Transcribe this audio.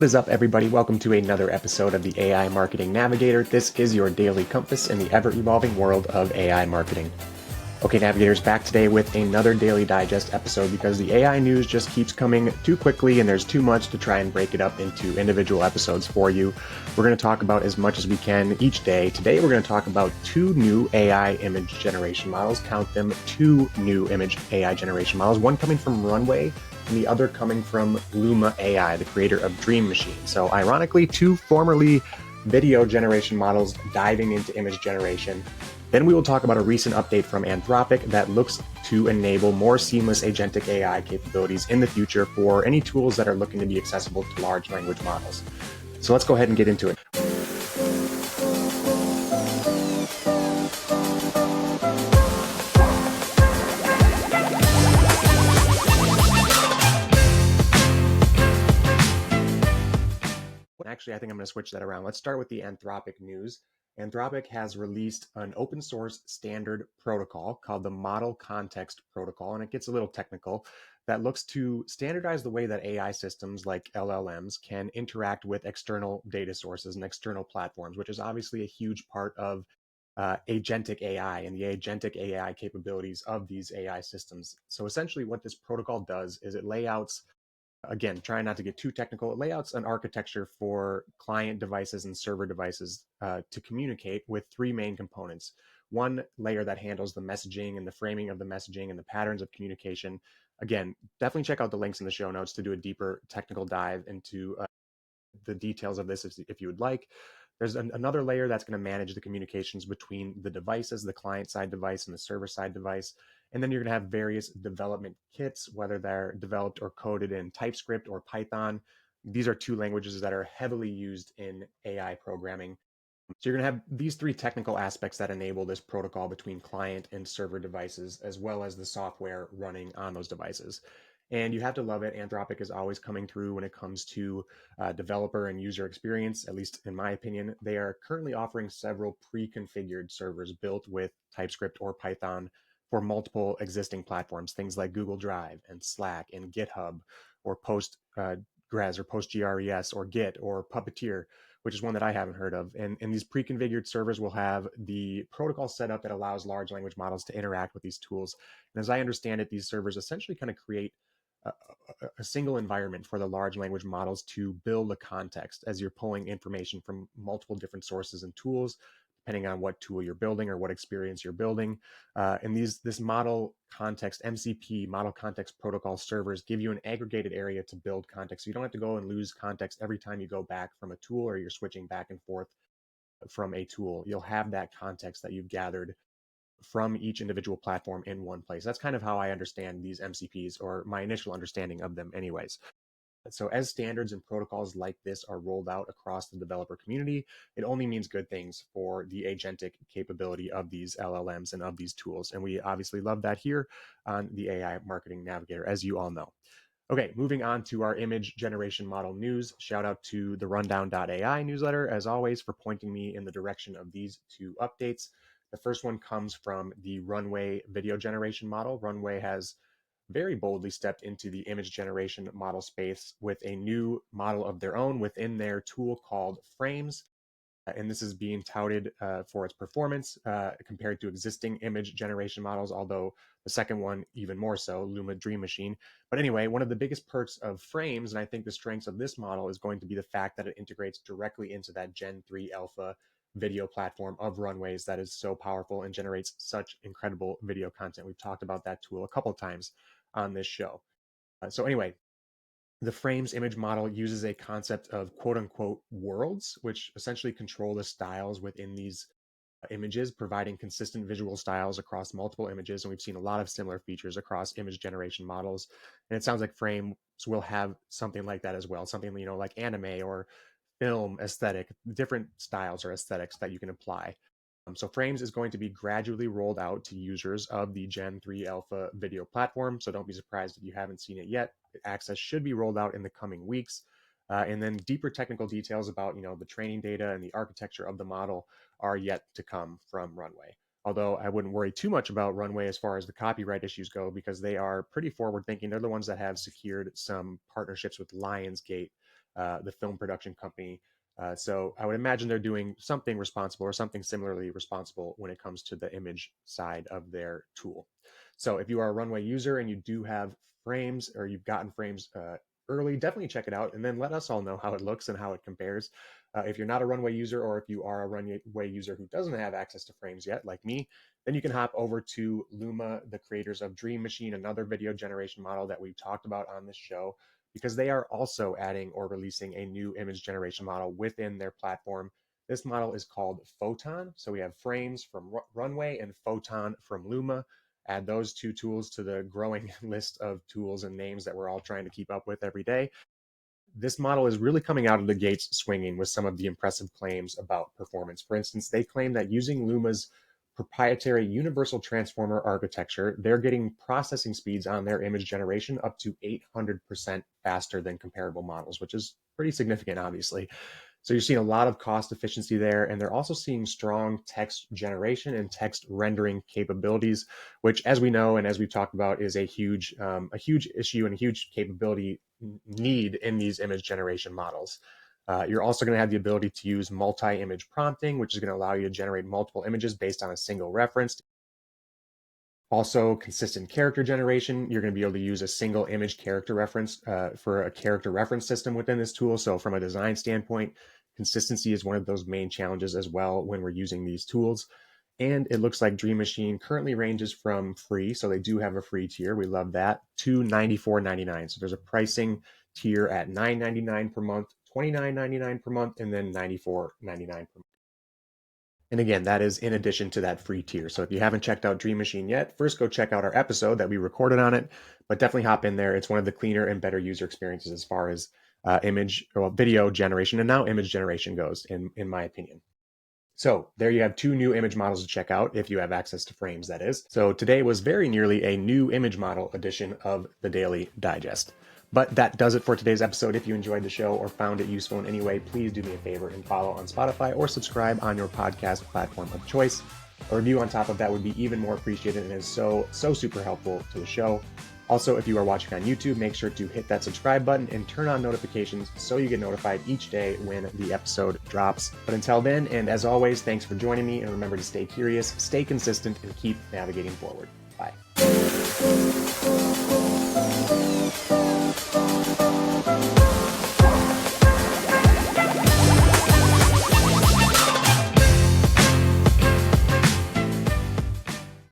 What is up, everybody? Welcome to another episode of the AI Marketing Navigator. This is your daily compass in the ever-evolving world of AI marketing. Okay, Navigators, back today with another Daily Digest episode because the AI news just keeps coming too quickly and there's too much to try and break it up into individual episodes for you. We're going to talk about as much as we can each day. Today, we're going to talk about two new AI image generation models. Count them, two new image AI generation models, one coming from Runway and the other coming from Luma AI, the creator of Dream Machine. So ironically, two formerly video generation models diving into image generation. Then we will talk about a recent update from Anthropic that looks to enable more seamless agentic AI capabilities in the future for any tools that are looking to be accessible to large language models. So let's go ahead and get into it. Actually, I think I'm going to switch that around. Let's start with the Anthropic news. Anthropic has released an open source standard protocol called the Model Context Protocol, and it gets a little technical, that looks to standardize the way that AI systems like LLMs can interact with external data sources and external platforms, which is obviously a huge part of agentic AI and the agentic AI capabilities of these AI systems. So essentially what this protocol does is it layouts, again, trying not to get too technical, it layouts an architecture for client devices and server devices to communicate with three main components. One layer that handles the messaging and the framing of the messaging and the patterns of communication. Again, definitely check out the links in the show notes to do a deeper technical dive into the details of this if you would like. There's another layer that's going to manage the communications between the devices, the client-side device and the server-side device. And then you're going to have various development kits, whether they're developed or coded in TypeScript or Python. These are two languages that are heavily used in AI programming. So you're going to have these three technical aspects that enable this protocol between client and server devices, as well as the software running on those devices. And you have to love it. Anthropic is always coming through when it comes to developer and user experience, at least in my opinion. They are currently offering several pre-configured servers built with TypeScript or Python for multiple existing platforms, things like Google Drive and Slack and GitHub or Postgres or PostGRES or Git or Puppeteer, which is one that I haven't heard of. And these pre-configured servers will have the protocol set up that allows large language models to interact with these tools. And as I understand it, these servers essentially kind of create a single environment for the large language models to build a context as you're pulling information from multiple different sources and tools, depending on what tool you're building or what experience you're building. And this model context, MCP, model context protocol servers give you an aggregated area to build context. So you don't have to go and lose context every time you go back from a tool or you're switching back and forth from a tool. You'll have that context that you've gathered from each individual platform in one place. That's kind of how I understand these MCPs, or my initial understanding of them anyways. So as standards and protocols like this are rolled out across the developer community, it only means good things for the agentic capability of these LLMs and of these tools. And we obviously love that here on the AI Marketing Navigator, as you all know. Okay, moving on to our image generation model news. Shout out to the rundown.ai newsletter, as always, for pointing me in the direction of these two updates. The first one comes from the Runway video generation model. Runway has very boldly stepped into the image generation model space with a new model of their own within their tool called Frames. And this is being touted for its performance compared to existing image generation models, although the second one even more so, Luma Dream Machine. But anyway, one of the biggest perks of Frames, and I think the strengths of this model, is going to be the fact that it integrates directly into that Gen 3 Alpha video platform of Runways that is so powerful and generates such incredible video content. We've talked about that tool a couple of times on this show. So anyway, the Frames image model uses a concept of quote unquote worlds, which essentially control the styles within these images, providing consistent visual styles across multiple images. And we've seen a lot of similar features across image generation models. And it sounds like Frames will have something like that as well, something, like anime or film aesthetic, different styles or aesthetics that you can apply. So Frames is going to be gradually rolled out to users of the Gen 3 Alpha video platform. So don't be surprised if you haven't seen it yet. Access should be rolled out in the coming weeks. And then deeper technical details about the training data and the architecture of the model are yet to come from Runway. Although I wouldn't worry too much about Runway as far as the copyright issues go, because they are pretty forward thinking. They're the ones that have secured some partnerships with Lionsgate the film production company. So I would imagine they're doing something responsible or something similarly responsible when it comes to the image side of their tool. So if you are a Runway user and you do have frames, or you've gotten frames early, definitely check it out and then let us all know how it looks and how it compares. If you're not a Runway user, or if you are a Runway user who doesn't have access to frames yet, like me, then you can hop over to Luma, the creators of Dream Machine, another video generation model that we've talked about on this show, because they are also adding or releasing a new image generation model within their platform. This model is called Photon. So we have frames from Runway and Photon from Luma. Add those two tools to the growing list of tools and names that we're all trying to keep up with every day. This model is really coming out of the gates swinging with some of the impressive claims about performance. For instance, they claim that using Luma's proprietary universal transformer architecture, they're getting processing speeds on their image generation up to 800% faster than comparable models, which is pretty significant, obviously. So you're seeing a lot of cost efficiency there, and they're also seeing strong text generation and text rendering capabilities, which, as we know and as we've talked about, is a huge issue and a huge capability need in these image generation models. You're also going to have the ability to use multi-image prompting, which is going to allow you to generate multiple images based on a single reference. Also, consistent character generation. You're going to be able to use a single image character reference for a character reference system within this tool. So from a design standpoint, consistency is one of those main challenges as well when we're using these tools. And it looks like Dream Machine currently ranges from free, so they do have a free tier, we love that, to $94.99. So there's a pricing tier at $9.99 per month, $29.99 per month, and then $94.99 per month. And again, that is in addition to that free tier. So if you haven't checked out Dream Machine yet, first go check out our episode that we recorded on it, but definitely hop in there. It's one of the cleaner and better user experiences as far as video generation and now image generation goes, in my opinion. So there you have two new image models to check out if you have access to frames, that is. So today was very nearly a new image model edition of the Daily Digest. But that does it for today's episode. If you enjoyed the show or found it useful in any way, please do me a favor and follow on Spotify or subscribe on your podcast platform of choice. A review on top of that would be even more appreciated and is so super helpful to the show. Also, if you are watching on YouTube, make sure to hit that subscribe button and turn on notifications so you get notified each day when the episode drops. But until then, and as always, thanks for joining me, and remember to stay curious, stay consistent, and keep navigating forward.